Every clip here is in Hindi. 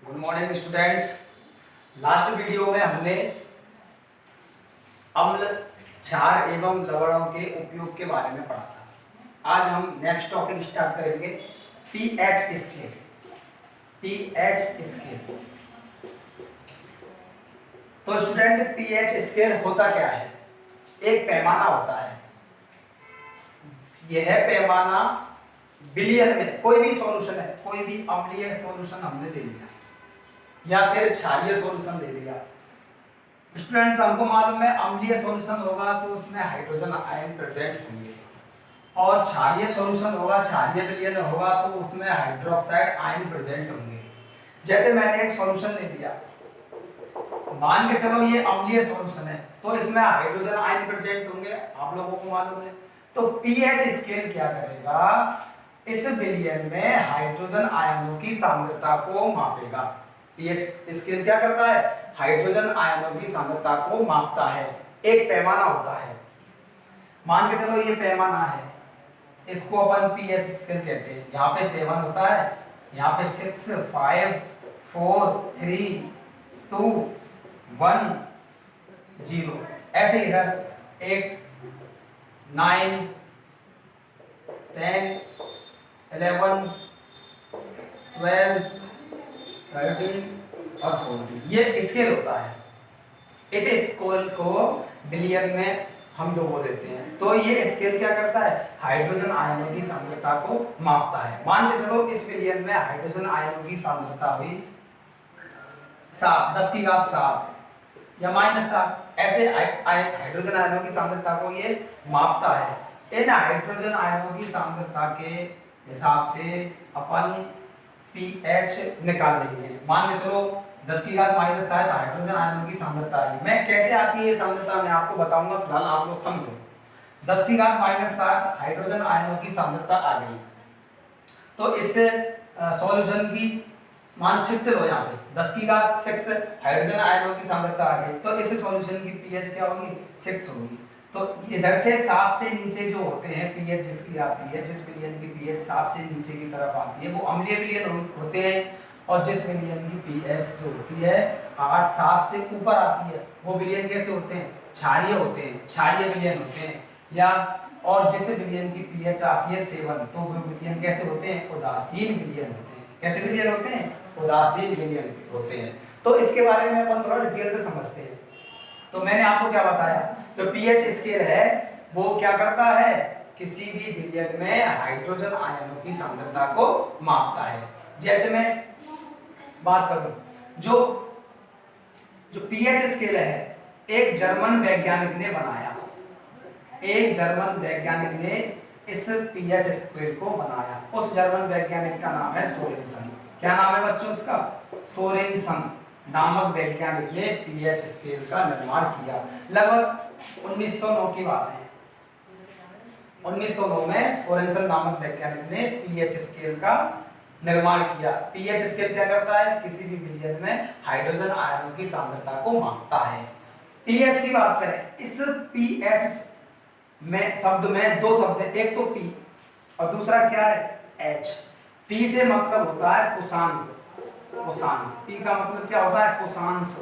Good morning students. Last video में हमने अम्ल, क्षार एवं लवणों के उपयोग के बारे में पढ़ा था। आज हम नेक्स्ट टॉपिक स्टार्ट करेंगे, पीएच स्केल। PH scale. तो स्टूडेंट, पीएच स्केल होता क्या है? एक पैमाना होता है। यह पैमाना बिलियन में कोई भी सॉल्यूशन है, कोई भी अम्लीय सॉल्यूशन हमने ले लिया या फिर क्षारीय सॉल्यूशन ले लिया। स्टूडेंट्स, हमको मालूम है अम्लीय सॉल्यूशन होगा तो उसमें हाइड्रोजन आयन प्रेजेंट होंगे, और क्षारीय सॉल्यूशन होगा, क्षारीय विलयन होगा तो उसमें हाइड्रोक्साइड आयन प्रेजेंट होंगे। जैसे मैंने एक सॉल्यूशन ले लिया, मान के चलो ये अम्लीय सॉल्यूशन है तो इसमें हाइड्रोजन आयन प्रेजेंट होंगे, आप लोगों को मालूम है। तो पीएच स्केल क्या करेगा? इस विलयन में हाइड्रोजन आयनों की सांद्रता को मापेगा। पीएच स्केल क्या करता है? हाइड्रोजन आयनों की सांद्रता को मापता है। एक पैमाना होता है, मान के चलो ये पैमाना है, इसको अपन पीएच स्केल कहते हैं। यहाँ पे 7 होता है, यहाँ पे 6, 5, 4, 3, 2, 1, 0, ऐसे इधर 8, 9, 10, 11, 12, 13 और 14, ये स्केल होता है। इस स्केल को बिलियन में हम डुबो देते हैं, तो ये स्केल क्या करता है? हाइड्रोजन आयनों की सांद्रता को मापता है। मान के चलो इस बिलियन में हाइड्रोजन आयनों की सांद्रता हुई 7, 10 की घात 7 या -7, ऐसे हाइड्रोजन आयनों की सांद्रता को ये मापता है। इन हाइड्रोजन आयनों की सांद्रता के हिसाब से अपन पीएच निकाल लेंगे। मान के चलो 10 की घात -7 हाइड्रोजन आयनों की सांद्रता है। मैं कैसे आती है ये सांद्रता मैं आपको बताऊंगा, फिलहाल आप लोग समझो। 10 की घात -7 हाइड्रोजन आयनों की सांद्रता आ गई, तो इससे सॉल्यूशन की मान 6 हो, यहाँ पे 10 की घात 6 हाइड्रोजन आयनों की सांद्रता आ गई, तो इस सॉल्यूशन की पीएच क्या होगी? 6 होगी। तो इधर से 7 से नीचे जो होते हैं पीएच जिसकी आती है, जिस विलयन की पीएच 7 से नीचे की तरफ आती है वो अम्लीय विलयन होते हैं, और जिस विलयन की पीएच जो होती है 8, 7 से ऊपर आती है वो विलयन कैसे होते हैं? क्षारीय होते हैं, क्षारीय विलयन होते हैं। या और जिस विलयन की पीएच आती है 7 तो वो विलयन कैसे होते हैं? उदासीन विलयन होते हैं। कैसे विलयन होते हैं? उदासीन विलयन होते हैं। तो इसके बारे में अपन थोड़ा डिटेल से समझते हैं। तो मैंने आपको क्या बताया, जो पीएच स्केल है वो क्या करता है? किसी भी विलयन में हाइड्रोजन आयनों की सांद्रता को मापता है। जैसे मैं बात करूं, जो पीएच स्केल है एक जर्मन वैज्ञानिक ने बनाया। एक जर्मन वैज्ञानिक ने इस पीएच स्केल को बनाया। उस जर्मन वैज्ञानिक का नाम है सोरेनसन। क्या नाम है बच्चों उसका? सोरेनसन नामक वैज्ञानिक ने पीएच स्केल का निर्माण किया। लगभग 1909 की बात है। 1909 में सोरेनसन नामक वैज्ञानिक ने पीएच स्केल का निर्माण किया। पीएच स्केल क्या करता है? किसी भी विलयन में हाइड्रोजन आयनों की सांद्रता को मापता है। पीएच की बात करें, इस पीएच में शब्द में 2 शब्द हैं, एक तो पी और दूसरा क्या है? एच। पी से मतलब होता है पुषांक। पुषांक, पी का मतलब क्या होता है? पुषांश।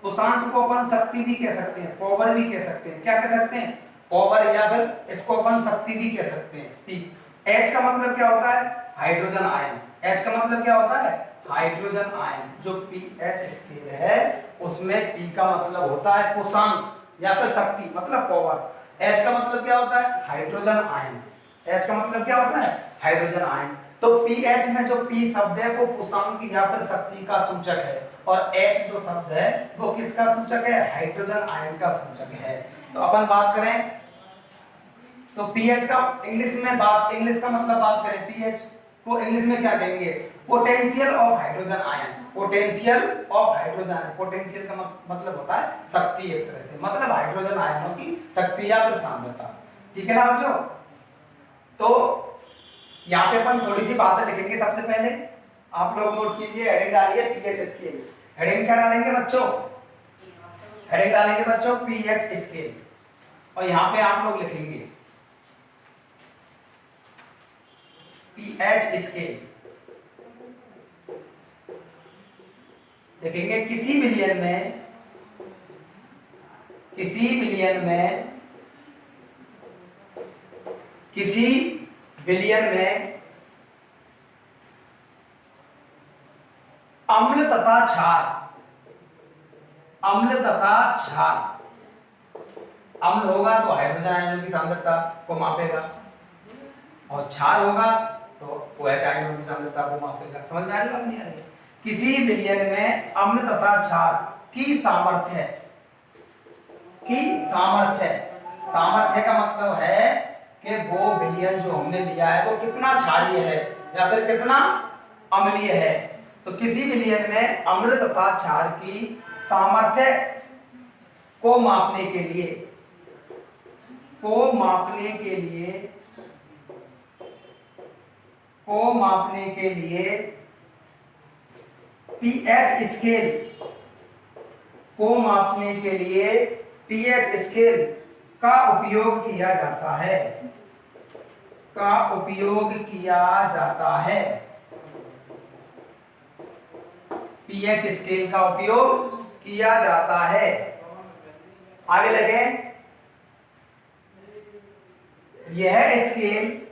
पुषांश को अपन शक्ति भी कह सकते हैं, पावर भी कह सकते हैं। क्या कह सकते हैं? पावर, या फिर इसको अपन शक्ति भी कह सकते हैं। पी। एच का मतलब क्या होता है? Hydrogen ion. एच का मतलब क्या होता है? Hydrogen ion. जो पीएच स्केल है उसमें पी का मतलब होता है पुषांक या फिर शक्ति, मतलब पावर। एच का मतलब क्या होता है? Hydrogen ion. एच का मतलब क्या होता है? Hydrogen ion. तो पीएच में जो पी शब्द है वो पुषांक या फिर शक्ति का सूचक है, और एच जो शब्द है वो किसका सूचक है? हाइड्रोजन आयन का सूचक है। तो अपन बात करें तो पीएच का इंग्लिश का मतलब बात करें, पीएच को इंग्लिश में क्या कहेंगे? Potential of hydrogen ion. Potential of hydrogen ion. Potential का मतलब होता है शक्ति, एक तरह से मतलब हाइड्रोजन आयनों की शक्ति या फिर सांद्रता। ठीक है ना बच्चों? तो यहाँ पे अपन थोड़ी सी बातें लिखेंगे। सबसे पहले आप लोग नोट कीजिए, हेडिंग डालिए पीएच स्केल। हेडिंग क्या डालेंगे बच्चों? हेडिंग डालेंगे बच्चों पीएच स्केल, और यहाँ पे आप लोग लिखेंगे पीएच स्केल। देखेंगे किसी बिलियन में, किसी बिलियन में, किसी बिलियन में अम्ल तथा क्षार, अम्ल तथा क्षार, अम्ल होगा तो हाइड्रोजन आयनों की सांद्रता को मापेगा और क्षार होगा तो OH आयनों की सांद्रता को मापेगा। समझ में आ रही बात नहीं आ रही? किसी बिलियन में अम्ल तथा क्षार की सामर्थ्य, की सामर्थ्य, सामर्थ्य का मतलब है कि वो बिलियन जो हमने लिया है वो कितना क्षारीय है या फिर कितना अम्लीय है। तो किसी बिलियन में अम्ल तथा क्षार की सामर्थ्य को मापने के लिए, को मापने के लिए, को मापने के लिए पीएच स्केल, को मापने के लिए पीएच स्केल का उपयोग किया जाता है, का उपयोग किया जाता है। पीएच स्केल का उपयोग किया जाता है। आगे लगे, यह स्केल,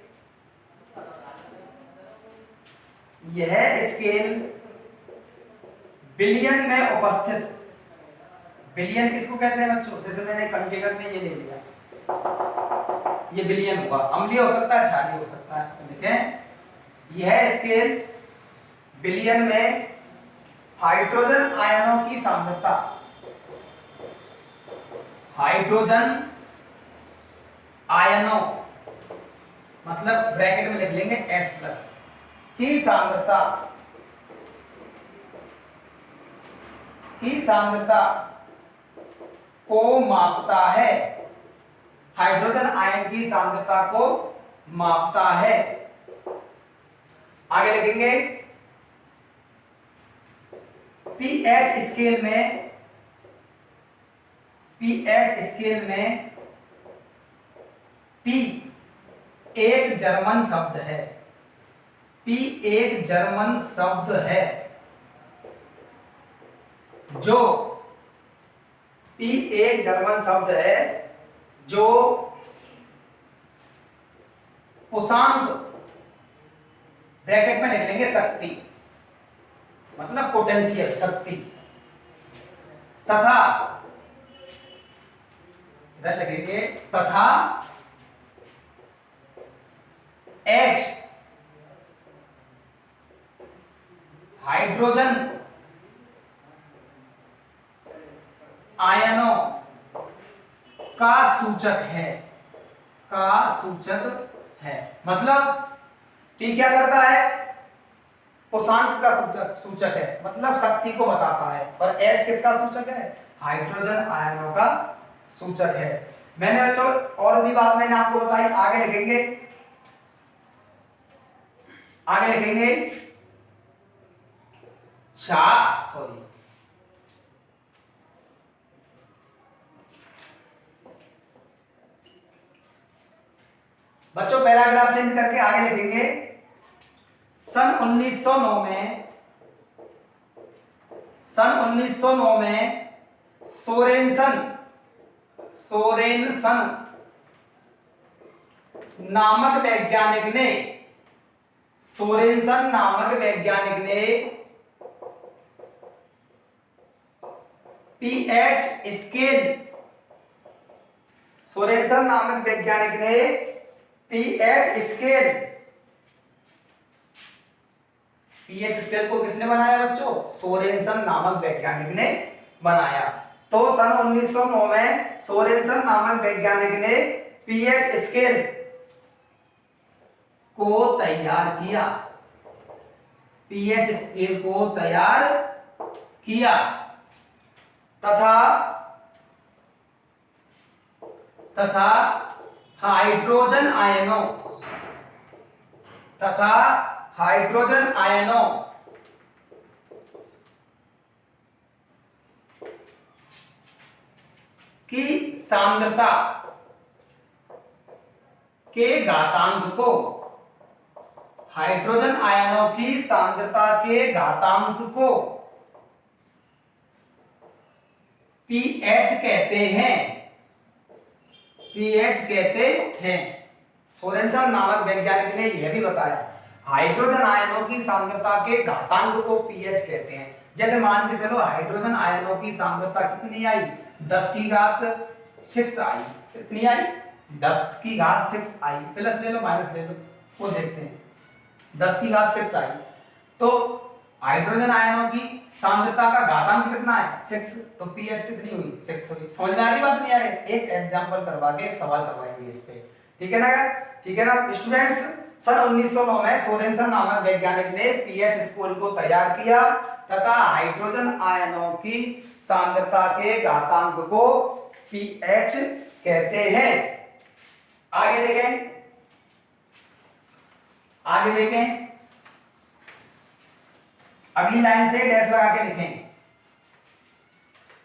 यह स्केल बिलियन में उपस्थित, बिलियन किसको कहते हैं बच्चों? जैसे मैंने कंटेनर में ये ले लिया, ये बिलियन हुआ, अम्लीय हो सकता है, क्षारीय हो सकता है। देखें, यह स्केल बिलियन में हाइड्रोजन आयनों की सांद्रता, हाइड्रोजन आयनों मतलब ब्रैकेट में लिख लेंगे H+ की सांद्रता, की सांद्रता को मापता है, हाइड्रोजन आयन की सांद्रता को मापता है। आगे लिखेंगे पीएच स्केल में, पीएच स्केल में P एक जर्मन शब्द है, P एक जर्मन शब्द है जो, P एक जर्मन शब्द है जो उष्मांक ब्रैकेट में लिख लेंगे शक्ति, मतलब पोटेंशियल शक्ति, तथा इधर लगेंगे तथा H हाइड्रोजन आयनों का सूचक है, का सूचक है। मतलब T क्या करता है? उष्मांक का सूचक है, मतलब शक्ति को बताता है। और H किसका सूचक है? हाइड्रोजन आयनों का सूचक है। मैंने बच्चों और भी बात मैंने आपको बताई, आगे लिखेंगे, आगे लिखेंगे सॉरी बच्चों पैराग्राफ चेंज करके आगे लिखेंगे सन 1909 में, सन 1909 में सोरेनसन नामक वैज्ञानिक ने, सोरेनसन नामक वैज्ञानिक ने पीएच स्केल, सोरेनसन नामक वैज्ञानिक ने पीएच स्केल, पीएच स्केल को किसने बनाया बच्चों? सोरेनसन नामक वैज्ञानिक ने बनाया। तो सन 1909 में सोरेनसन नामक वैज्ञानिक ने पीएच स्केल को तैयार किया, पीएच स्केल को तैयार किया तथा हाइड्रोजन आयनों, तथा हाइड्रोजन आयनों की सांद्रता के घातांक को, हाइड्रोजन आयनों की सांद्रता के घातांक को पीएच कहते हैं, पीएच कहते हैं। सोरेनसन नामक वैज्ञानिक ने यह भी बताया हाइड्रोजन आयनों की सांद्रता के घातांक को पीएच कहते हैं। जैसे मान के चलो हाइड्रोजन आयनों की सांद्रता कितनी आई, 10 की घात 6 आई। कितनी आई, 10 की घात 6 आई। प्लस ले लो माइनस ले लो, वो देखते हैं। 10 की घात 6 आई। तो हाइड्रोजन आयनों की सांद्रता का घातांक कितना है, 6। तो पीएच कितनी हुई, 6 हुई। समझ में आ रही बात नहीं आ रही? एक एग्जांपल करवा के एक सवाल करवाएंगे इस पे, ठीक है ना? ठीक है ना स्टूडेंट्स? सन 1909 में सोरेनसन नामक वैज्ञानिक ने पीएच स्केल को तैयार किया तथा हाइड्रोजन आयनों की सांद्रता के घातांक को पीएच कहते हैं। आगे देखें, आगे देखें, अगली लाइन से डैश लगा के लिखें,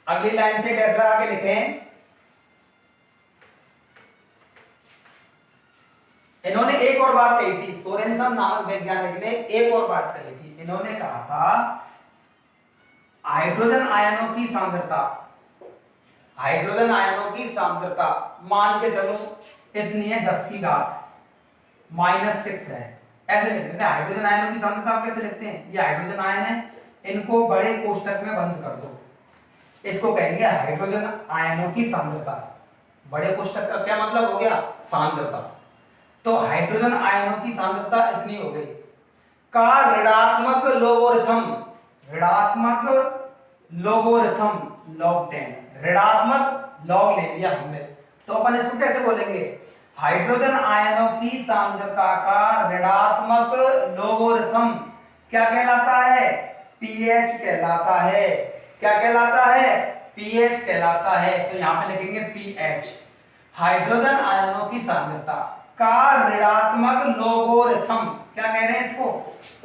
अगली लाइन से डैश लगा के लिखें। इन्होंने एक और बात कही थी, सोरेनसन नामक वैज्ञानिक ने एक और बात कही थी। इन्होंने कहा था हाइड्रोजन आयनों की सांद्रता, हाइड्रोजन आयनों की सांद्रता मान के चलो इतनी है, 10 की घात -6 है। ऐसे लिखते हैं हाइड्रोजन आयनों की सांद्रता आप कैसे लिखते हैं, ये हाइड्रोजन आयन है, इनको बड़े कोष्ठक में बंद कर दो, इसको कहेंगे हाइड्रोजन आयनों की सांद्रता। बड़े कोष्ठक का क्या मतलब हो गया, सांद्रता। तो हाइड्रोजन आयनों की सांद्रता इतनी हो गई का ऋणात्मक लोगोरिथम, ऋणात्मक लोगोरिथम log 10, ऋणात्मक log ले लिया हमने। तो अपन इसको कैसे बोलेंगे, हाइड्रोजन आयनों की सांद्रता का ऋणात्मक लोगोरिथम क्या कहलाता है, पीएच कहलाता है। क्या कहलाता है, पीएच कहलाता है। तो यहां पे लिखेंगे पीएच, हाइड्रोजन आयनों की सांद्रता का ऋणात्मक लोगोरिथम। क्या कह रहे हैं इसको,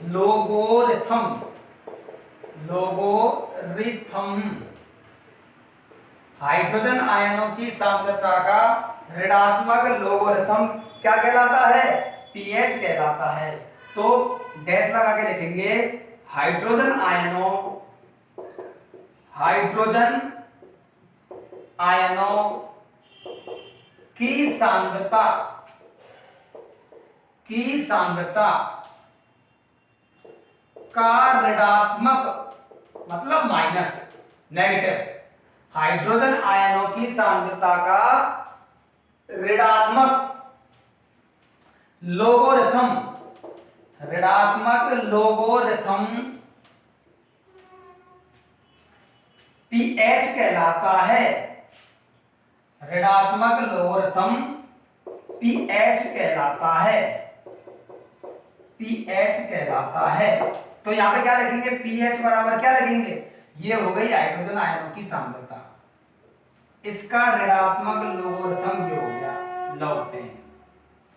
लोगोरिथम, लोगोरिथम। हाइड्रोजन आयनों की सांद्रता का ऋणात्मक लोगोरिथम क्या कहलाता है, पीएच कहलाता है। तो डैश लगा के लिखेंगे हाइड्रोजन आयनों, हाइड्रोजन आयनों की सांद्रता, की सांद्रता का ऋणात्मक मतलब माइनस, नेगेटिव, हाइड्रोजन आयनों की सांद्रता का ऋणात्मक लोगोरिथम, ऋणात्मक लोगोरिथम पीएच कहलाता है। ऋणात्मक लोगोरिथम पीएच कहलाता है, पीएच कहलाता है। तो यहां पे क्या लिखेंगे, पीएच बराबर क्या लिखेंगे, ये हो गई हाइड्रोजन आयनों की सांद्रता, इसका ऋणात्मक लोगोरिथम ये हो गया log 10।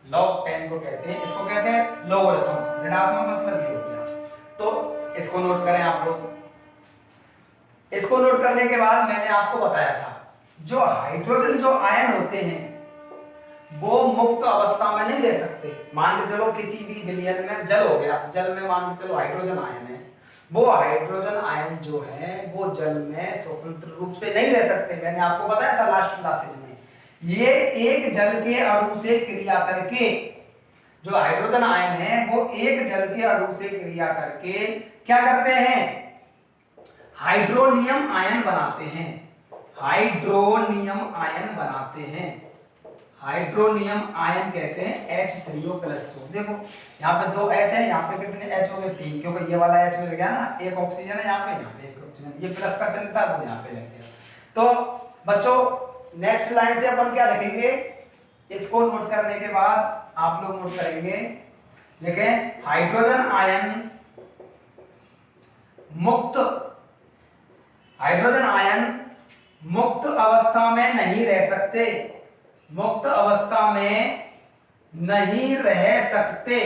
log 10 को कहते हैं, इसको कहते हैं लोगोरिथम, ऋणात्मक मतलब ये हो गया। तो इसको नोट करें आप लोग। इसको नोट करने के बाद मैंने आपको बताया था जो हाइड्रोजन जो आयन होते हैं वो मुक्त अवस्था में नहीं रह सकते। मान के चलो किसी भी विलयन में जल हो गया, जल में मान के चलो हाइड्रोजन आयन है, वो हाइड्रोजन आयन जो है वो जल में स्वतंत्र रूप से नहीं रह सकते। मैंने आपको बताया था लास्ट क्लासेज में, ये एक जल के अणु से क्रिया करके, जो हाइड्रोजन आयन है वो एक जल के अणु से क्रिया करके क्या करते हैं, हाइड्रोनियम आयन बनाते हैं, हाइड्रोनियम आयन बनाते हैं। हाइड्रोनियम आयन कहते हैं H3O+। देखो यहाँ पे 2 H है, यहाँ पे कितने H हो गए, 3, क्योंकि ये वाला H मिल गया ना, एक ऑक्सीजन है यहाँ पे एक ऑक्सीजन, ये प्लस का चलता है वो यहाँ पे लग गया। तो बच्चों नेक्स्ट लाइन से अपन क्या लिखेंगे, इसको नोट करने के बाद आप लोग नोट करेंगे, लिखें हाइड्रोजन आयन मुक्त, हाइड्रोजन आयन मुक्त अवस्था में नहीं रह सकते, मुक्त अवस्था में नहीं रह सकते,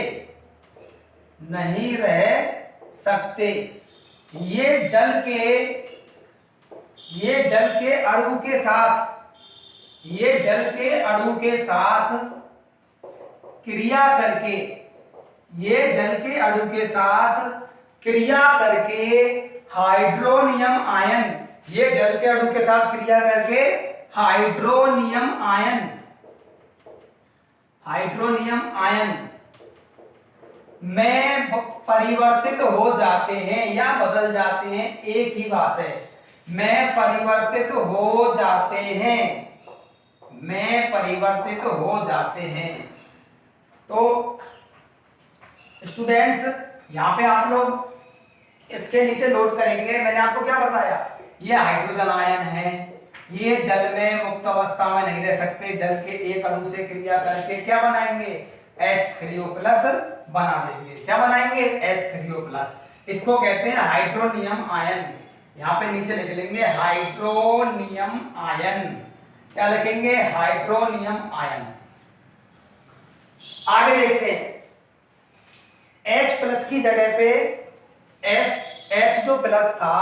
नहीं रह सकते। ये जल के अणु के साथ, ये जल के अणु के साथ क्रिया करके, ये जल के अणु के साथ क्रिया करके हाइड्रोनियम आयन ये जल के अणु के साथ क्रिया करके हाइड्रोनियम आयन में परिवर्तित हो जाते हैं या बदल जाते हैं, एक ही बात है। में परिवर्तित हो जाते हैं। तो स्टूडेंट्स यहां पे आप लोग इसके नीचे नोट करेंगे, मैंने आपको क्या बताया, ये हाइड्रोजन आयन है, ये जल में मुक्त अवस्था में नहीं रह सकते, जल के एक अणु से क्रिया करके क्या बनाएंगे, H3O+ बना देंगे। क्या बनाएंगे, H3O+। इसको कहते हैं हाइड्रोनियम आयन। यहां पे नीचे लिख लेंगे हाइड्रोनियम आयन। क्या लिखेंगे, हाइड्रोनियम आयन। आगे देखते हैं, H+ की जगह पे H जो प्लस था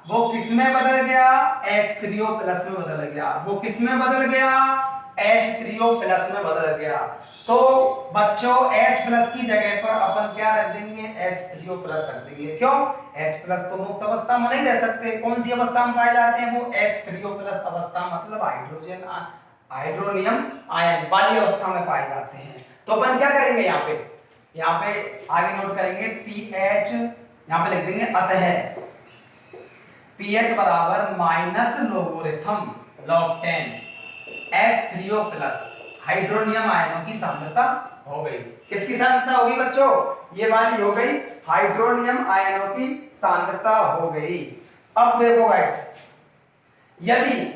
वो किस में बदल गया, H3O+ में बदल गया। वो किस में बदल गया, H3O+ में बदल गया। तो बच्चों H+ की जगह पर अपन क्या रख देंगे, H3O+ रख देंगे। क्यों, H+ तो मुक्त अवस्था में नहीं रह सकते, कौन सी अवस्था में पाए जाते हैं, वो H3O+ अवस्था, मतलब हाइड्रोनियम आयन वाली अवस्था में पाए जाते हैं। तो अपन क्या करेंगे, यहाँ पे आगे नोट करेंगे pH, यहाँ पे लिख देंगे अतः pH बराबर minus logarithm log 10 H3O+, hydronium आयनों की सांद्रता हो गई। किसकी सांद्रता होगी बच्चों, ये वाली हो गई, हाइड्रोनियम आयनों की सांद्रता हो गई। अब देखो गाइस, यदि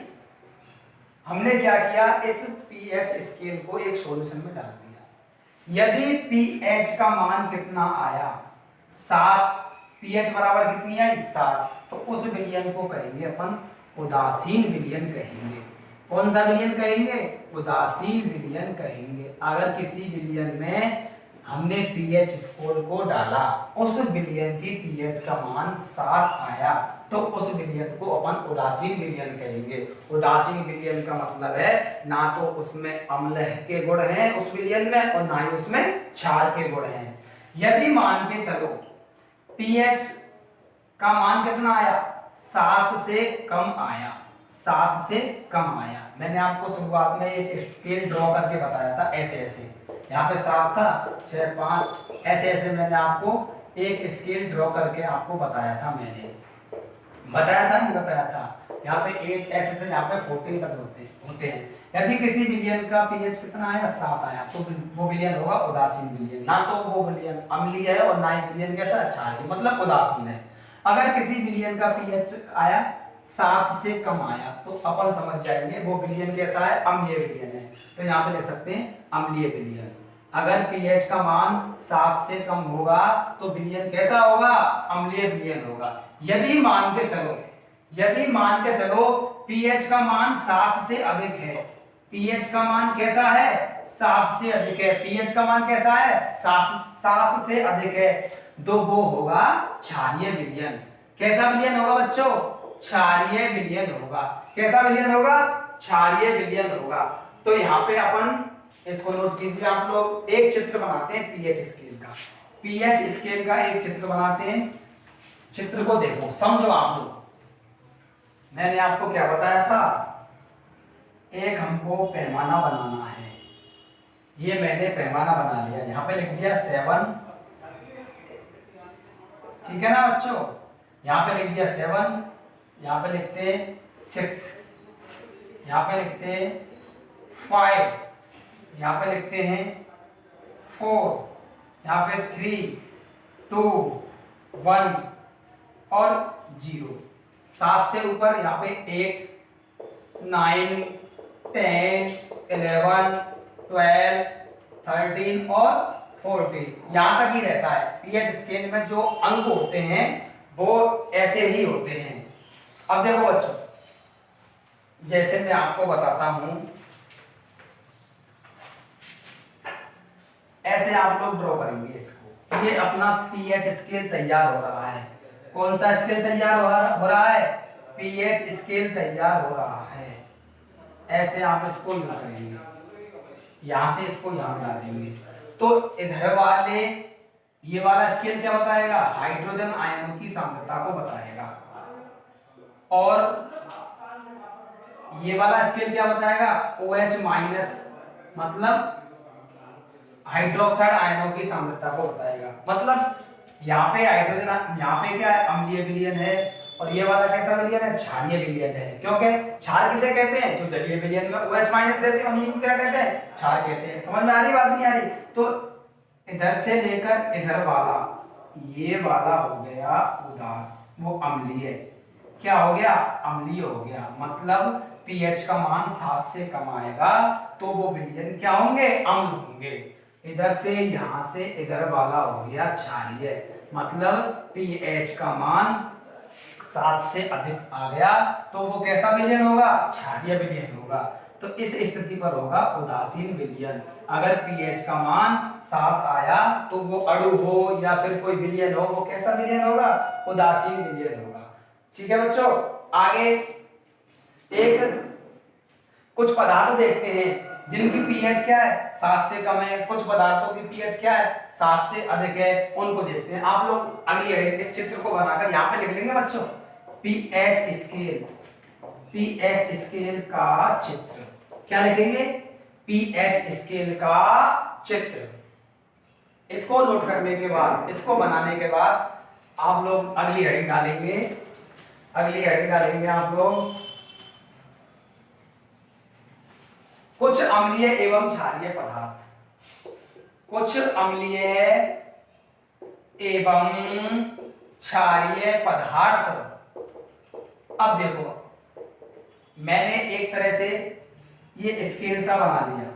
हमने क्या किया, इस pH स्केल को एक सॉल्यूशन में डाल दिया, यदि pH का मान कितना आया, 7, pH बराबर कितनी आई, 7, तो उस विलयन को कहेंगे अपन उदासीन विलयन कहेंगे। कौन सा विलयन कहेंगे, उदासीन विलयन कहेंगे। अगर किसी विलयन में हमने pH स्कोर को डाला, उस विलयन की pH का मान 7 आया, तो उस विलयन को अपन उदासीन विलयन कहेंगे। उदासीन विलयन का मतलब है ना तो उसमें अम्ल के गुण हैं उस विलयन में, और ना ही उसमें क्षार के गुण हैं। यदि मान के चलो pH का मान कितना आया, 7 से कम आया, 7 से कम आया। मैंने आपको शुरुआत में एक स्केल ड्रॉ करके बताया था, ऐसे यहाँ पे 7 था, 6, 5, ऐसे मैंने आपको एक स्केल ड्रॉ करके आपको बताया था, नहीं बताया था। यहाँ पे 8 ऐसे से यहाँ पे 14 तक होते हैं। यदि किसी विलयन का pH कितना आया, 7 आया, तो वो विलयन होगा उदासीन विलयन। ना तो वो विलयन अम्लीय है और ना ही विलयन कैसा, अच्छा है, मतलब उदासीन है। अगर किसी विलयन का pH आया 7 से कम आया, तो अपन समझ जाएंगे वो विलयन कैसा है, अम्लीय विलयन है। तो यहाँ पे ले सकते हैं अम्लीय विलयन। अगर pH का मान 7 से कम होगा तो विलयन कैसा होगा, अम्लीय विलयन होगा। यदि मान के चलो pH का मान 7 से अधिक है, pH का मान कैसा है, 7 से अधिक है, pH का मान कैसा है, 7 से अधिक है, तो वो होगा क्षारीय विलयन। कैसा विलयन होगा बच्चों, क्षारीय विलयन होगा। कैसा विलयन होगा, क्षारीय विलयन होगा। तो यहाँ पे अपन इसको नोट कीजिए, आप लोग एक चित्र बनाते हैं pH स्केल का। pH स्केल का एक चित्र बनाते हैं। चित्र को देखो, समझो आप लोग। मैंने आपको क्या बताया था, एक हमको पैमाना बनाना है। ये मैंने पैमाना बना लिया, यहाँ पे लिख दिया 7, ठीक है ना बच्चों। यहाँ पे लिख दिया 7, यहाँ पे लिखते हैं 6, यहाँ पे लिखते हैं 5, यहाँ पे लिखते हैं 4, यहाँ पे 3, 2, 1 और 0। 7 से ऊपर यहाँ पे 8, 9, 10, 11, 12, 13 और 14, यहाँ तक ही रहता है। pH स्केल में जो अंक होते हैं वो ऐसे ही होते हैं। अब देखो बच्चों, जैसे मैं आपको बताता हूं, ऐसे आप लोग ड्रॉ करेंगे इसको। ये अपना pH स्केल तैयार हो रहा है। कौन सा स्केल तैयार हो रहा है, pH स्केल तैयार हो रहा है। ऐसे आप इसको यूज करेंगे, यहां से इसको यहां मिला देंगे, तो इधर वाले ये वाला स्केल क्या बताएगा, हाइड्रोजन आयनों की सांद्रता को बताएगा। और ये वाला स्केल क्या बताएगा, OH माइनस, मतलब हाइड्रोक्साइड आयनों की सांद्रता को बताएगा। मतलब यहाँ पे हाइड्रोजन, यहाँ पे क्या है, अम्लीय विलयन है, और ये वाला कैसा विलयन है, क्षारीय विलयन है। क्योंकि क्षार किसे कहते हैं, जो जलीय विलयन में OH माइनस देते हैं उन्हीं को क्या कहते हैं, क्षार कहते हैं। समझ में आ रही बात, नहीं आ रही? तो इधर से लेकर इधर वाला, ये वाला हो गया उदास, वो अम्लीय, क्या हो गया, अम्लीय हो गया। मतलब पीएच का मान 7 से कम आएगा तो वो विलयन क्या होंगे, अम्ल होंगे। इधर से यहां से इधर वाला हो गया क्षारीय, मतलब पीएच का मान 7 से अधिक आ गया तो वो कैसा विलयन होगा, क्षारीय विलयन होगा। तो इस स्थिति पर होगा उदासीन विलयन। अगर पीएच का मान 7 आया तो वो अणु हो या फिर कोई विलयन हो, वो कैसा विलयन होगा, उदासीन विलयन होगा। ठीक है बच्चों, आगे एक कुछ पदार्थ देखते हैं जिनकी पीएच क्या है, 7 से कम है। कुछ पदार्थों की पीएच क्या है, 7 से अधिक है, उनको देखते हैं। आप लोग अगली इस चित्र को बनाकर यहाँ पे लिख लेंगे बच्चों, पीएच स्केल, पीएच स्केल का चित्र। क्या लिखेंगे, पीएच स्केल का चित्र। इसको नोट करने के बाद, इसको बनाने के बाद आप लोग अगली हेडिंग डालेंगे, अगली हेडिंग डालेंगे आप लोग, कुछ अम्लीय एवं क्षारीय पदार्थ, कुछ अम्लीय एवं क्षारीय पदार्थ। अब देखो, मैंने एक तरह से ये स्केल सा बना लिया,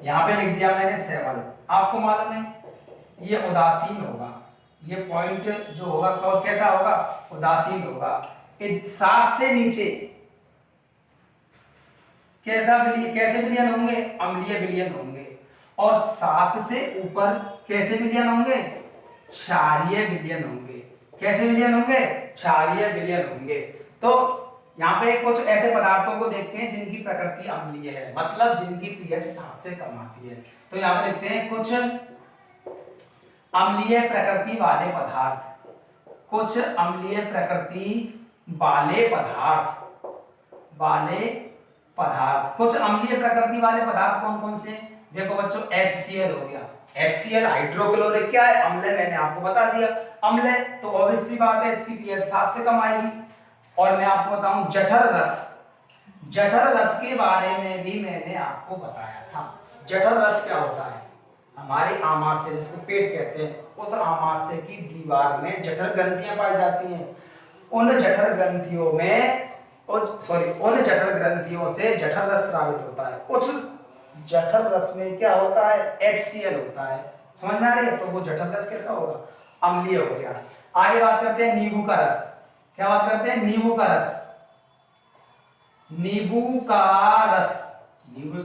यहां पे लिख दिया मैंने 7। आपको मालूम है ये उदासीन होगा, ये पॉइंट जो होगा कैसा होगा, उदासीन होगा। 7 से नीचे कैसे विलयन होंगे, अम्लीय विलयन होंगे, और 7 से ऊपर कैसे विलयन होंगे, क्षारीय विलयन होंगे। कैसे विलयन होंगे, क्षारीय विलयन होंगे। तो यहाँ पे कुछ ऐसे पदार्थों को देखते हैं जिनकी प्रकृति अम्लीय है, मतलब जिनकी पीएच 7 से कम आती है। तो यहाँ पे लिखते हैं कुछ अम्लीय प्रकृति वाले पदार्थ, कुछ अम्लीय प्रकृति वाले पदार्थ, कुछ अम्लीय प्रकृति वाले पदार्थ कौन कौन से, देखो बच्चों, HCl हो गया। HCl हाइड्रोक्लोरिक क्या है, अम्ल है, मैंने आपको बता दिया अम्ल है, तो ऑब्वियस सी बात है इसकी पीएच 7 से कम आएगी। और मैं आपको बताऊं जठर रस, जठर रस के बारे में भी मैंने आपको बताया था। जठर रस क्या होता है, हमारे आमाशय जिसको पेट कहते हैं, उस आमाशय की दीवार में जठर ग्रंथियां पाई जाती हैं। उन जठर ग्रंथियों में उन जठर ग्रंथियों से जठर रस स्रावित होता है। उस जठर रस में क्या होता है, HCl होता है। समझ में आ रही है? तो वो जठर रस कैसा होगा, अम्लीय हो गया। आगे बात करते हैं नींबू का रस। क्या बात करते हैं, नींबू का रस। नींबू का रस, नींबू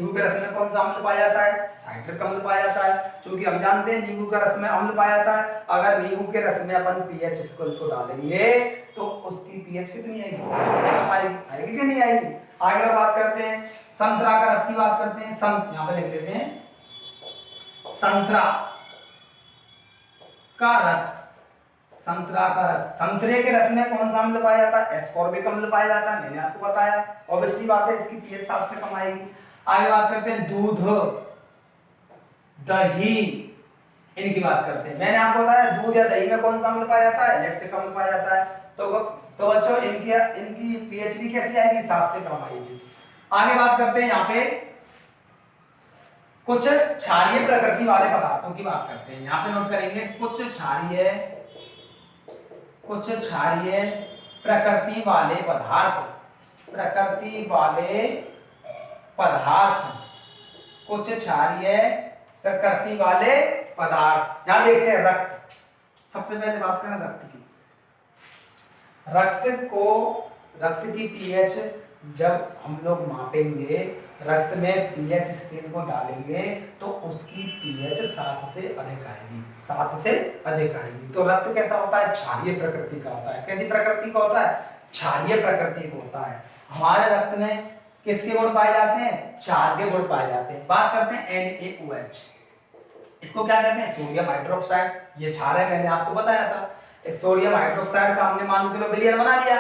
के रस में कौन सा अम्ल पाया जाता है, साइट्रिक अम्ल पाया जाता है। क्योंकि हम जानते हैं नींबू के रस में अम्ल पाया जाता है। अगर नींबू के रस में अपन पीएच स्केल को डालेंगे तो उसकी पीएच कितनी आएगी, 7 से कम आएगी। आएगी कि नहीं आएगी? आगे और बात करते हैं संतरा का रस की बात करते हैं। यहाँ पे लिख देते हैं संतरा का रस। संतरा का रस, संतरे के रस में कौन सा अम्ल पाया जाता है, एस्कॉर्बिक अम्ल पाया जाता है, मैंने आपको बताया। ऑब्वियसली बात है इसकी पीएच 7 से कम आएगी। आगे बात करते हैं दूध, दही, इनकी बात करते हैं। मैंने आपको बताया दूध या दही में कौन सा अम्ल पाया जाता है, लैक्टिक अम्ल पाया जाता है। तो बच्चों इनकी पीएच भी कैसी आएगी, 7 से कम आएगी। आगे बात करते हैं यहाँ पे कुछ क्षारीय प्रकृति वाले पदार्थों की बात करते हैं। यहाँ पे नोट करेंगे कुछ क्षारीय प्रकृति वाले पदार्थ, कुछ क्षारीय प्रकृति वाले पदार्थ। यहां देखते हैं रक्त। सबसे पहले बात करें रक्त की। रक्त की पीएच जब हम लोग मापेंगे, रक्त में पीएच स्केल को डालेंगे तो उसकी पीएच 7 से अधिक आएगी, 7 से अधिक आएगी। तो रक्त कैसा होता है, क्षारीय प्रकृति का होता है। कैसी प्रकृति का होता है, क्षारीय प्रकृति का होता है। हमारे रक्त में किसके गुण पाए जाते हैं, क्षार के गुण पाए जाते हैं। बात करते हैं NaOH, इसको क्या कहते हैं, सोडियम हाइड्रोक्साइड। ये क्षार है, मैंने आपको बताया था। इस सोडियम हाइड्रोक्साइड का हमने मान लो चलो विलयन बना लिया,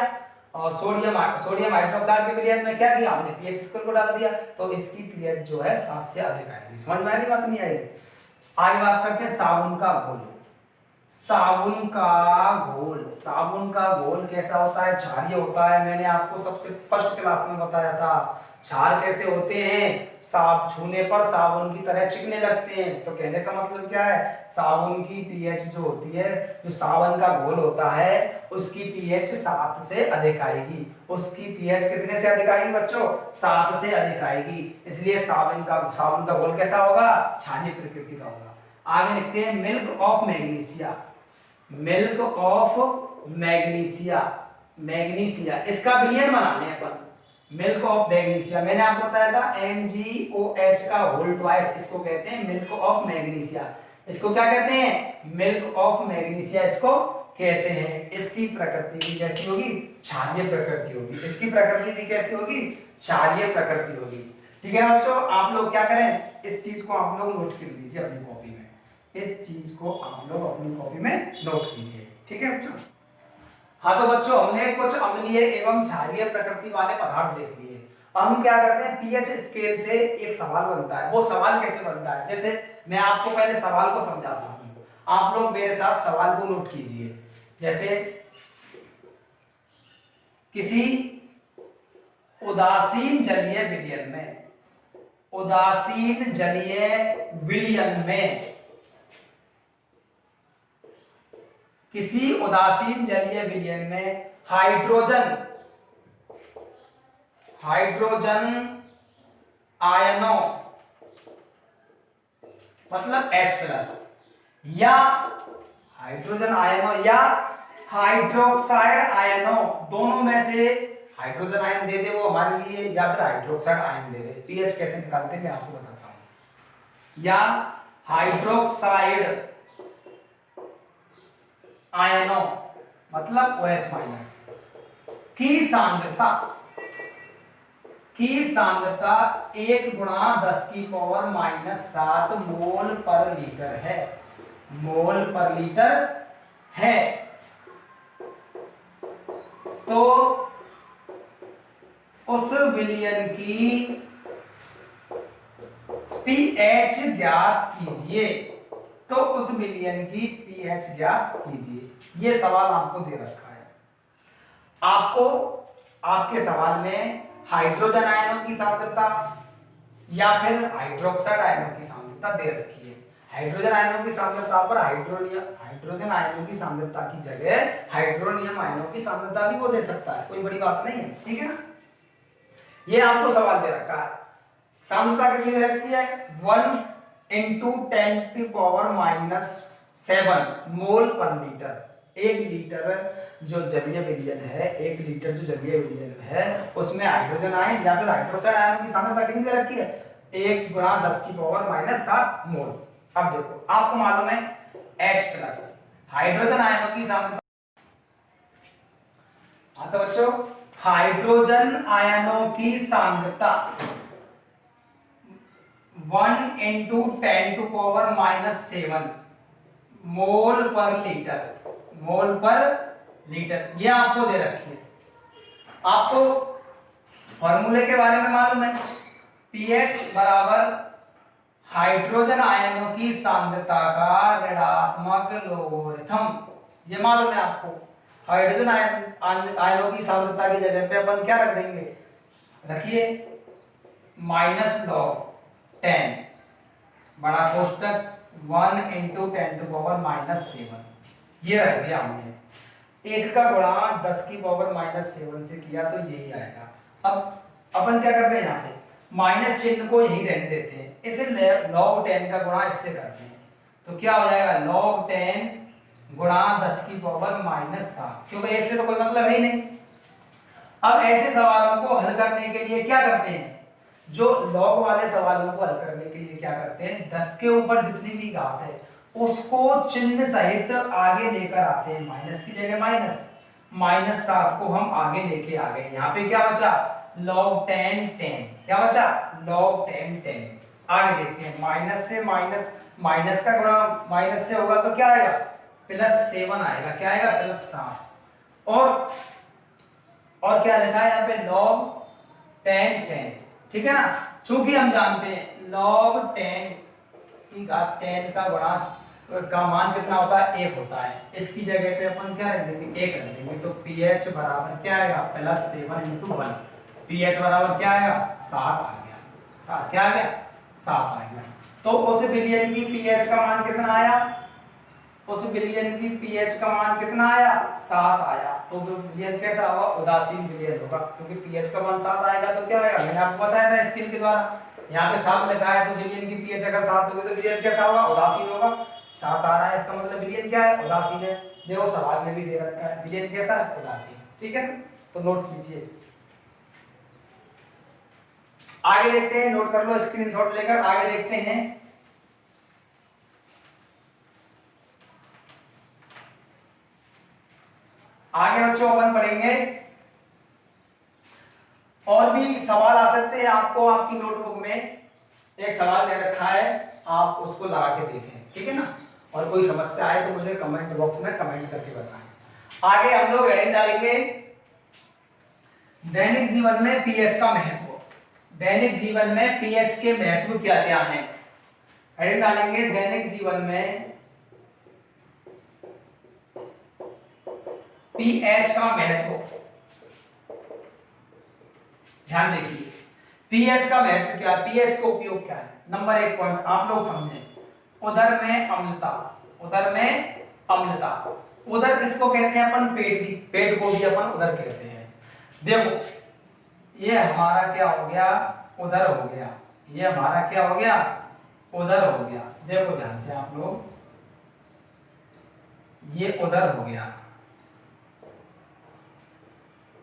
और सोडियम हाइड्रोक्साइड के विलयन में क्या किया हमने, पीएच स्केल को डाल दिया, तो इसकी पीएच जो है 7 से अधिक आएगी। समझ में आ रही बात नहीं आई? आगे बात करते हैं साबुन का घोल। साबुन का घोल कैसा होता है, क्षारीय होता है। मैंने आपको सबसे फर्स्ट क्लास में बताया था क्षार कैसे होते हैं, साफ छूने पर साबुन की तरह चिकने लगते हैं। तो कहने का मतलब क्या है, साबुन की पीएच जो होती है, जो साबुन का घोल होता है उसकी पीएच 7 से अधिक आएगी। उसकी पीएच कितने से अधिक आएगी बच्चों, 7 से अधिक आएगी। इसलिए साबुन का घोल कैसा होगा, क्षारीय प्रकृति का होगा। आगे लिखते हैं milk of magnesia. Milk of magnesia इसका विलयन बनाने हैं अपन। मिल्क ऑफ मैग्नीशिया मैंने आपको बताया था MgOH का होल ट्वाइस, इसको कहते हैं मिल्क ऑफ मैग्नीशिया। इसको क्या कहते हैं, मिल्क ऑफ मैग्नीशिया इसको कहते हैं। इसकी प्रकृति भी कैसी होगी, क्षारीय प्रकृति होगी। इसकी प्रकृति भी कैसी होगी, क्षारीय प्रकृति होगी। ठीक है बच्चों, आप लोग क्या करें, इस चीज को आप लोग नोट कर लीजिए अपनी कॉपी में। इस चीज को आप लोग अपनी कॉपी में नोट कीजिए। ठीक है बच्चों। हाँ तो बच्चों हमने कुछ अम्लीय एवं क्षारीय प्रकृति वाले पदार्थ देख लिए। अब हम क्या करते हैं, पीएच स्केल से एक सवाल बनता है। वो सवाल कैसे बनता है, जैसे मैं आपको पहले सवाल को समझाता हूँ, आप लोग मेरे साथ सवाल को नोट कीजिए। जैसे किसी उदासीन जलीय विलयन में, उदासीन जलीय विलयन में, किसी उदासीन जलीय विलयन में हाइड्रोजन आयनों मतलब H+ या हाइड्रोजन आयनों या हाइड्रोक्साइड आयनों, दोनों में से हाइड्रोजन आयन दे दे वो हमारे लिए, या फिर हाइड्रोक्साइड आयन दे दे। पीएच कैसे निकालते हैं मैं आपको बताता हूं। या हाइड्रोक्साइड आयनों मतलब OH- की सांद्रता 1 × 10⁻⁷ मोल पर लीटर है। मोल पर लीटर है। तो उस विलयन की पीएच ज्ञात कीजिए। तो उस विलयन की पीएच ज्ञात कीजिए। ये सवाल आपको दे रखा है। आपको आपके सवाल में हाइड्रोजन आयनों की सांद्रता या फिर हाइड्रोक्साइड आयनों की सांद्रता दे रखी है। हाइड्रोजन आयनों की सांद्रता पर हाइड्रोजन आयनों की सांद्रता की जगह हाइड्रोनियम आयनों की सांद्रता भी वो दे सकता है, कोई बड़ी बात नहीं है। ठीक है ना, ये आपको सवाल दे रखा है। सांद्रता कितनी दे रखी है, 1 × 10⁻⁷ मोल पर लीटर। 1 लीटर जो जलीय विलयन है, 1 लीटर जो जलीय विलयन है उसमें हाइड्रोजन आयन या फिर हाइड्रोक्साइड आयनों की सांद्रता कितनी दे रखी है, 1 × 10⁻⁷ मोल। अब देखो आपको मालूम है H+ हाइड्रोजन आयनों की सांद्रता। हाँ तो बच्चों हाइड्रोजन आयनों की सांद्रता 1 × 10⁻⁷ मोल पर लीटर। मोल पर लीटर ये आपको दे रखी है। आपको फॉर्मूले के बारे में मालूम है, पीएच बराबर हाइड्रोजन आयनों की सांद्रता का ऋणात्मक लोगरिथम, ये मालूम है आपको। हाइड्रोजन आयनों की सांद्रता की जगह पे अपन क्या रख देंगे, रखिए -log10 बड़ा कोष्टक 1 × 10⁻⁷ ये रख दिया हमने। 1 का गुणा 10⁻⁷ से किया तो यही आएगा। अब अपन क्या करते हैं, यहाँ पे माइनस चिन्ह को यही रहने देते हैं, इसे log10 का गुणा इससे करते हैं तो क्या हो जाएगा, log10 × 10⁻⁷, क्योंकि 1 से तो कोई मतलब है ही नहीं। अब ऐसे सवालों को हल करने के लिए क्या करते हैं, जो लॉग वाले सवालों को हल करने के लिए क्या करते हैं, 10 के ऊपर जितनी भी घात है उसको चिन्ह सहित आगे लेकर आते हैं। माइनस की जगह -7 को हम आगे लेके आ गए। यहाँ पे क्या बचा, log10 10, क्या बचा log10 10। आगे देखते हैं, माइनस से माइनस का गुणा माइनस से होगा तो क्या आएगा +7 आएगा। क्या आएगा? +7। और क्या लिखा है यहाँ पे? log 10। ठीक है ना? चूंकि हम जानते हैं log 10 की घात 10 का गुणा का मान कितना होता है? 1 होता है। इसकी जगह पे अपन क्या रख देंगे? 1 रख देंगे। तो pH बराबर क्या आएगा? +7 × 1। pH बराबर क्या आएगा? 7 आ गया। 7 क्या आ गया? 7 आ गया। तो उस विलयन की pH का मान कितना आया? उस विलयन की pH का मान कितना आया? 7 आया। तो विलयन कैसा होगा? उदासीन विलयन होगा, क्योंकि pH का मान 7 आएगा तो क्या आएगा? मैंने आपको बताया था स्केल के द्वारा। यहाँ पे 7 लिखा है तो विलयन की pH अगर 7 होगी तो विलयन कैसा होगा? उदासीन होगा। 7 आ रहा है, इसका मतलब विलयन क्या है? उदासीन है। देखो सवाल में भी दे रखा है विलयन कैसा है? उदासीन। ठीक है, तो नोट कीजिए। आगे देखते हैं, नोट कर लो स्क्रीनशॉट लेकर। आगे देखते हैं। आगे बच्चों अपन पढ़ेंगे, और भी सवाल आ सकते हैं आपको। आपकी नोटबुक में एक सवाल दे रखा है, आप उसको लगा के देखें। ठीक है ना? और कोई समस्या आए तो मुझे कमेंट बॉक्स में कमेंट करके बताएं। आगे हम लोग हेडिंग डालेंगे दैनिक जीवन में पीएच का महत्व। दैनिक जीवन में पीएच के महत्व क्या क्या हैं? हेडिंग डालेंगे दैनिक जीवन में पीएच का महत्व। ध्यान देखिए, पीएच का महत्व क्या है? पीएच का उपयोग क्या है? नंबर 1 पॉइंट आप लोग समझें, उदर में अम्लता। उदर में अम्लता। उदर किसको कहते हैं अपन? पेट को भी अपन उदर कहते हैं। देखो ये हमारा क्या हो गया? उदर हो गया। ये हमारा क्या हो गया? उदर हो गया। देखो ध्यान से आप लोग, ये उदर हो गया,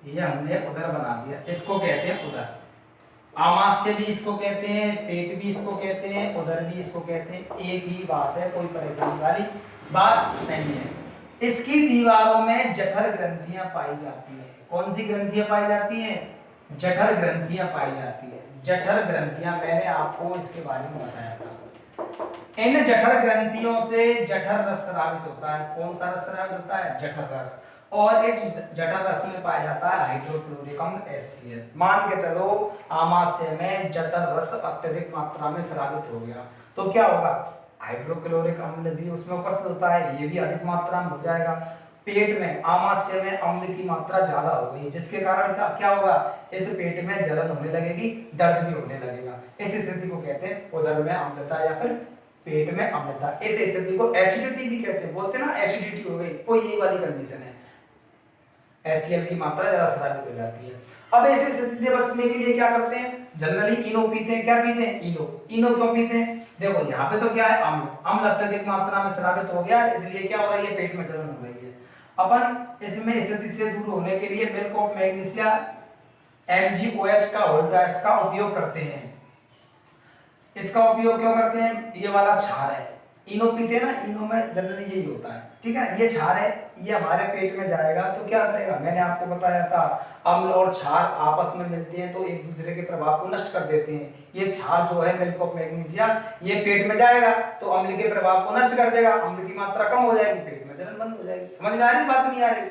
ये हमने उदर बना दिया। इसको कहते हैं उदर। आमाशय भी इसको कहते हैं, पेट भी इसको कहते हैं, उदर भी इसको कहते हैं। एक ही बात है, कोई परेशानी वाली बात नहीं है। इसकी दीवारों में जठर ग्रंथियां पाई जाती हैं। कौन सी ग्रंथियां पाई जाती हैं? जठर ग्रंथियां पाई जाती है। जठर ग्रंथियां मैंने आपको इसके बारे में बताया था। इन जठर ग्रंथियों से जठर रस स्रावित होता है। कौन सा रस स्रावित होता है? जठर रस। और इस जठर रस में पाया जाता है हाइड्रोक्लोरिक अम्ल HCl। मान के चलो आमाशय में जठर रस अत्यधिक मात्रा में स्रावित हो गया तो क्या होगा? हाइड्रोक्लोरिक अम्ल भी उसमें उपस्थित होता है, ये भी अधिक मात्रा में हो जाएगा। पेट में आमाशय में अम्ल की मात्रा ज्यादा हो गई, जिसके कारण क्या होगा? इस पेट में जलन होने लगेगी, दर्द भी होने लगेगा। इस स्थिति को कहते हैं उदर में अम्लता या फिर पेट में अम्लता। इस स्थिति को एसिडिटी भी कहते हैं। बोलते ना एसिडिटी हो गई, कोई यही वाली कंडीशन है, HCl की मात्रा ज्यादा स्रावित हो जाती है। अब ऐसी स्थिति से बचने के लिए क्या करते हैं? जनरली इनो पीते हैं। क्या पीते हैं? इनो। इनो क्यों पीते हैं? देखो यहाँ पे तो क्या है? अम्ल। अम्ल अत्यधिक मात्रा में स्रावित हो गया, इसलिए क्या हो रही है? पेट में जलन हो रही है। अपन इसमें स्थिति से दूर होने के लिए मिल्क ऑफ मैग्नीशिया MgOH का होल्डार्स का उपयोग करते हैं। इसका उपयोग क्यों करते हैं? ये वाला क्षार है, इनो पीते हैं ना, इनो में जनरली यही होता है। ठीक है, ये क्षार है, ये हमारे पेट में जाएगा तो क्या करेगा? मैंने आपको बताया था अम्ल और क्षार आपस में मिलते हैं तो एक दूसरे के प्रभाव को नष्ट कर देते हैं। ये क्षार जो है मिल्क ऑफ मैग्नीशिया, ये पेट में जाएगा तो अम्ल के प्रभाव को नष्ट कर देगा, अम्ल की मात्रा कम हो जाएगी, पेट में जलन बंद हो जाएगी। समझ में आ रही बात? नहीं आ रही?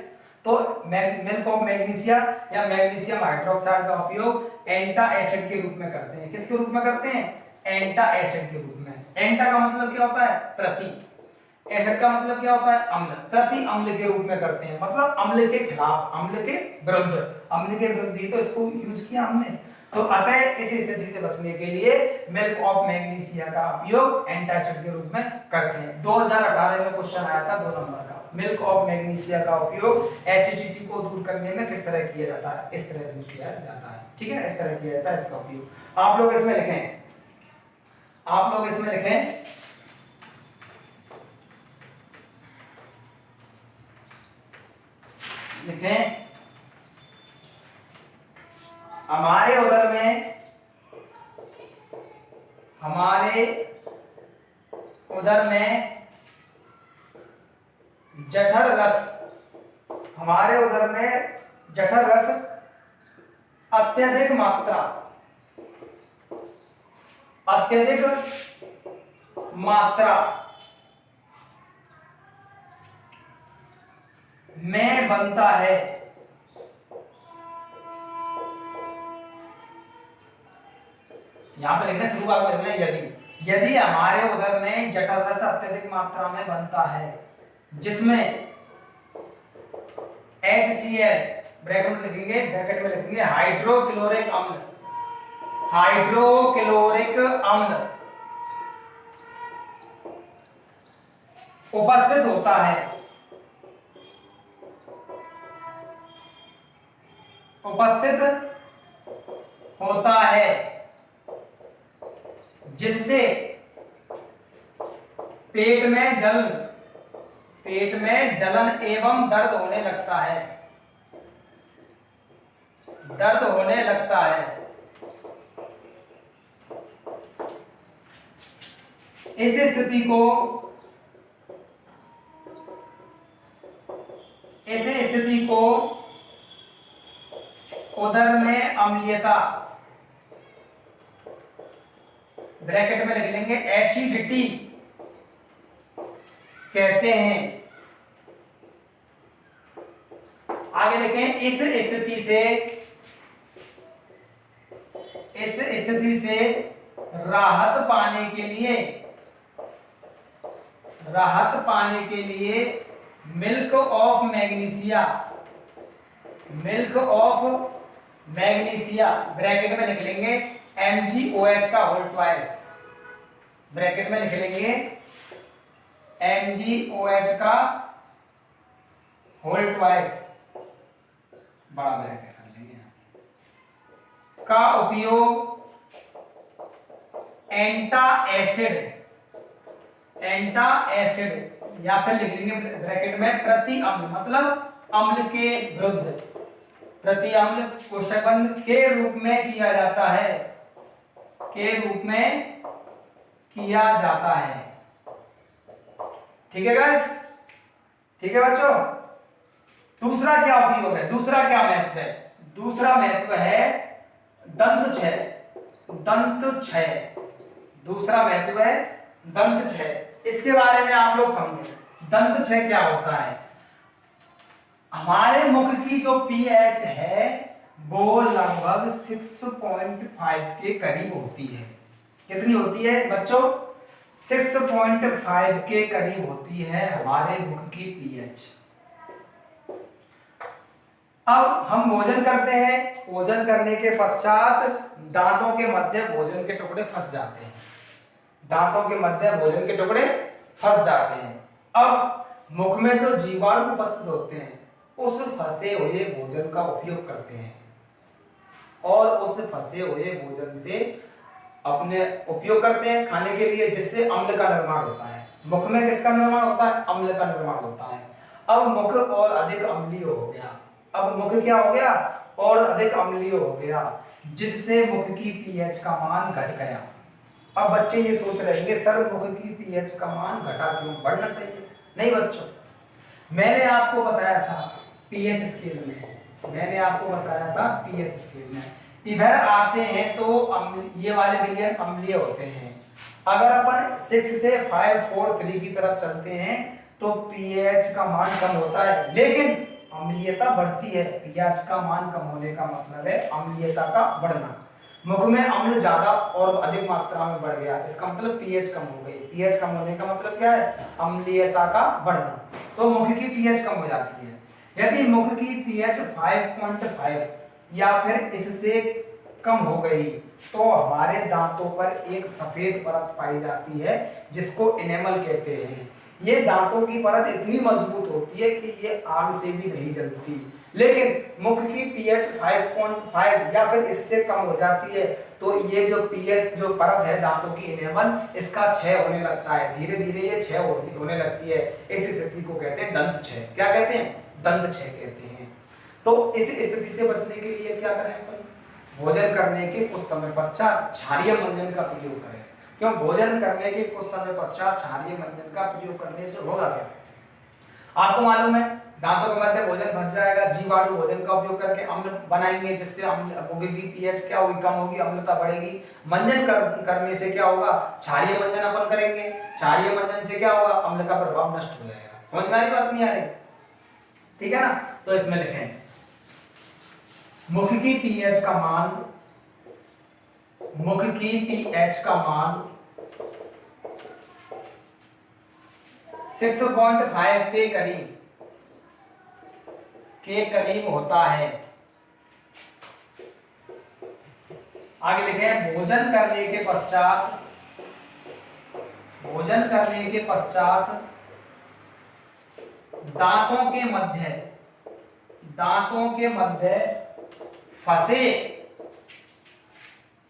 तो मिल्क ऑफ मैग्नीशिया या मैग्नीशियम हाइड्रोक्साइड का उपयोग एंटा एसिड के रूप में करते हैं। किसके रूप में करते हैं? एंटा एसिड के रूप में। एंटा का मतलब क्या होता है? प्रति। एसिड का मतलब क्या होता है? अम्ल। प्रति अम्ल के रूप में करते हैं, मतलब अम्ल के खिलाफ, अम्ल के विरुद्ध। अम्ल के विरुद्ध ही तो इसको यूज किया हमने। तो अतः इस स्थिति से बचने के लिए मिल्क ऑफ मैग्नीशिया का उपयोग एंटासिड के रूप में करते हैं। 2018 में क्वेश्चन आया था 2 नंबर का, मिल्क ऑफ मैग्नीशिया का उपयोग एसिडिटी को दूर करने में किस तरह किया जाता है? इस तरह दूर किया जाता है। ठीक है, इस तरह किया जाता है इसका उपयोग। आप लोग इसमें लिखें, आप लोग इसमें लिखें हमारे उदर में, हमारे उदर में जठर रस, हमारे उदर में जठर रस अत्यधिक मात्रा, अत्यधिक मात्रा में बनता है। यहां पे लिखना शुरुआत में लिखना यदि हमारे उदर में जठर रस अत्यधिक मात्रा में बनता है जिसमें HCl ब्रैकेट में लिखेंगे हाइड्रोक्लोरिक अम्ल उपस्थित होता है जिससे पेट में जलन एवं दर्द होने लगता है। इस स्थिति को उदर में अम्लीयता ब्रैकेट में लिख लेंगे एसिडिटी कहते हैं। आगे देखें, इस स्थिति से राहत पाने के लिए मिल्क ऑफ मैग्नीशिया ब्रैकेट में लिख लेंगे MgOH का होल ट्वाइस ब्रैकेट में लिख लेंगे MgOH का होल ट्वाइस बड़ा ब्रैकेट कर लेंगे का उपयोग एंटा एसिड या फिर लिख लेंगे ब्रैकेट में प्रति अम्ल मतलब अम्ल के विरुद्ध प्रति अम्ल कोष्ठक बंद के रूप में किया जाता है ठीक है गाइस, ठीक है बच्चों। दूसरा क्या उपयोग है, दूसरा क्या महत्व है? दूसरा महत्व है दंत क्षय। दूसरा महत्व है दंत क्षय। इसके बारे में आप लोग समझें दंत क्षय क्या होता है। हमारे मुख की जो पीएच है वो लगभग 6.5 के करीब होती है। कितनी होती है बच्चों? 6.5 के करीब होती है हमारे मुख की पीएच। अब हम भोजन करते हैं, भोजन करने के पश्चात दांतों के मध्य भोजन के टुकड़े फंस जाते हैं। दांतों के मध्य भोजन के टुकड़े फंस जाते हैं। अब मुख में जो जीवाणु उपस्थित होते हैं उस फंसे हुए भोजन का उपयोग करते हैं और उस फंसे हुए भोजन से अपने उपयोग करते हैं खाने के लिए, जिससे अम्ल का निर्माण होता है। मुख में किसका निर्माण होता है? अम्ल का निर्माण होता है। अब मुख और अधिक अम्लीय हो गया। अब मुख क्या हो गया? और अधिक अम्लीय हो गया, जिससे मुख की पीएच का मान घट गया। अब बच्चे ये सोच रहे हैं सर मुख की पीएच का मान घटा क्यों? बढ़ना चाहिए। नहीं बच्चों, मैंने आपको बताया था पीएच स्केल में, इधर आते हैं तो ये वाले विलयन अम्लीय होते हैं। अगर अपन 6 से 5 4 3 की तरफ चलते हैं तो पीएच का मान कम होता है, लेकिन अम्लीयता बढ़ती है। पीएच का मान कम होने का मतलब है अम्लीयता का बढ़ना। मुख में अम्ल ज्यादा और अधिक मात्रा में बढ़ गया, इसका मतलब पीएच कम हो गई। पीएच कम होने का मतलब क्या है? अम्लीयता का बढ़ना। तो मुख की पीएच कम हो जाती है। यदि मुख की पीएच 5.5 या फिर इससे कम हो गई तो हमारे दांतों पर एक सफेद परत पाई जाती है जिसको इनेमल कहते हैं। ये दांतों की परत इतनी मजबूत होती है कि ये आग से भी नहीं जलती। लेकिन मुख की पीएच 5.5 या फिर इससे कम हो जाती है तो ये जो पीएच जो परत है दांतों की इनेमल, इसका क्षय होने लगता है। धीरे धीरे ये क्षय होने लगती है। इस स्थिति को कहते हैं दंत क्षय। क्या कहते हैं? दंत क्षय कहते हैं। तो इस स्थिति से बचने के लिए क्या करें? भोजन करने के कुछ समय पश्चात क्षारीय मंजन का प्रयोग करें। क्यों? भोजन करने के कुछ समय पश्चात क्षारीय मंजन का प्रयोग करने से होगा क्या? आपको मालूम है दांतों के मध्य भोजन फंस जाएगा, जीवाणु भोजन का उपयोग करके अम्ल बनाएंगे, जिससे मुख की पीएच क्या होगी? कम होगी, अम्लता बढ़ेगी। मंजन करने से क्या होगा? क्षारीय मंजन अपन करेंगे। क्षारीय मंजन से क्या होगा? अम्ल का प्रभाव नष्ट हो जाएगा। समझ में आ रही बात? नहीं आ रही? ठीक है ना। तो इसमें लिखें मुख की पीएच का मान, मुख की पीएच का मान 6.5 के करीब होता है। आगे लिखे भोजन करने के पश्चात, भोजन करने के पश्चात दांतों के मध्य, दांतों के मध्य फंसे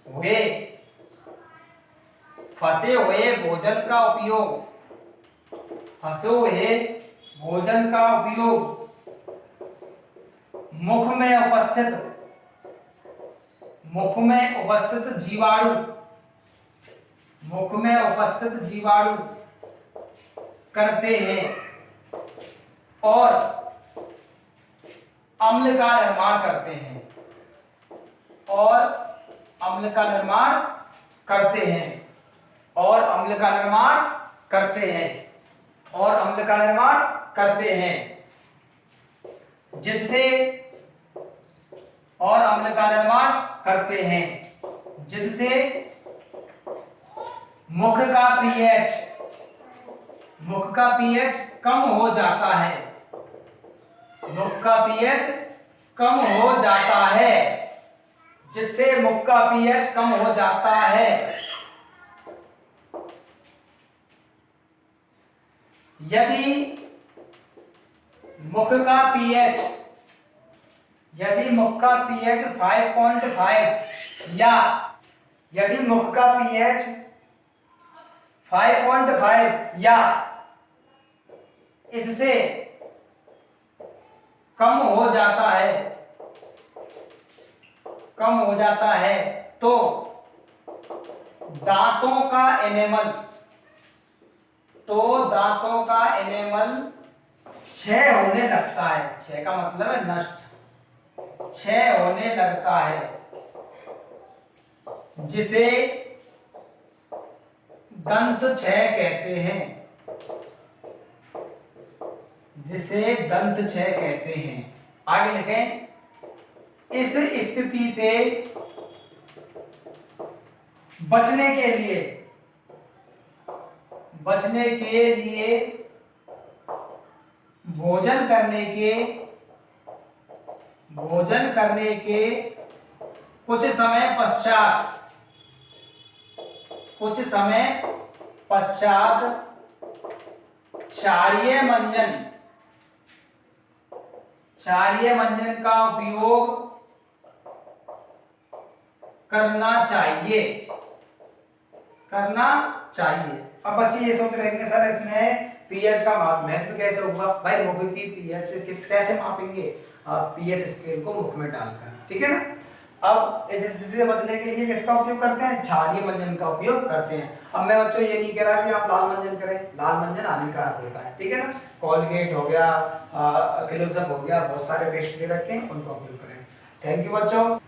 हुए भोजन का उपयोग, फंसे हुए भोजन का उपयोग मुख में उपस्थित जीवाणु, मुख में उपस्थित जीवाणु करते हैं और अम्ल का निर्माण करते हैं, और अम्ल का निर्माण करते हैं, और अम्ल का निर्माण करते हैं, और अम्ल का निर्माण करते हैं, जिससे, और अम्ल का निर्माण करते हैं जिससे मुख का पीएच कम हो जाता है, मुख का पीएच कम हो जाता है, जिससे मुख का पीएच कम हो जाता है। यदि मुख का पीएच, यदि मुख का पीएच 5.5 या यदि मुख का पीएच 5.5 या इससे कम हो जाता है, कम हो जाता है तो दांतों का एनेमल, तो दांतों का एनेमल क्षय होने लगता है। क्षय का मतलब है नष्ट, क्षय होने लगता है, जिसे दंत क्षय कहते हैं, जिसे दंत क्षय कहते हैं। आगे लिखें इस स्थिति से बचने के लिए, बचने के लिए भोजन करने के कुछ समय पश्चात क्षारीय मंजन का उपयोग करना चाहिए। अब बच्चे ये सोच रहे हैं कि सर इसमें पीएच का महत्व कैसे होगा? भाई मुख की पीएच कैसे मापेंगे? पीएच स्केल को मुख में डालकर, ठीक है ना। अब इस स्थिति से बचने के लिए किसका उपयोग करते हैं? क्षारीय मंजन का उपयोग करते हैं। अब मैं बच्चों ये नहीं कह रहा कि आप लाल मंजन करें, लाल मंजन हानिकारक होता है, ठीक है ना। कोलगेट हो गया, क्लोजअप हो गया, बहुत सारे पेस्ट दे रखे हैं, उनका उपयोग करें। थैंक यू बच्चों।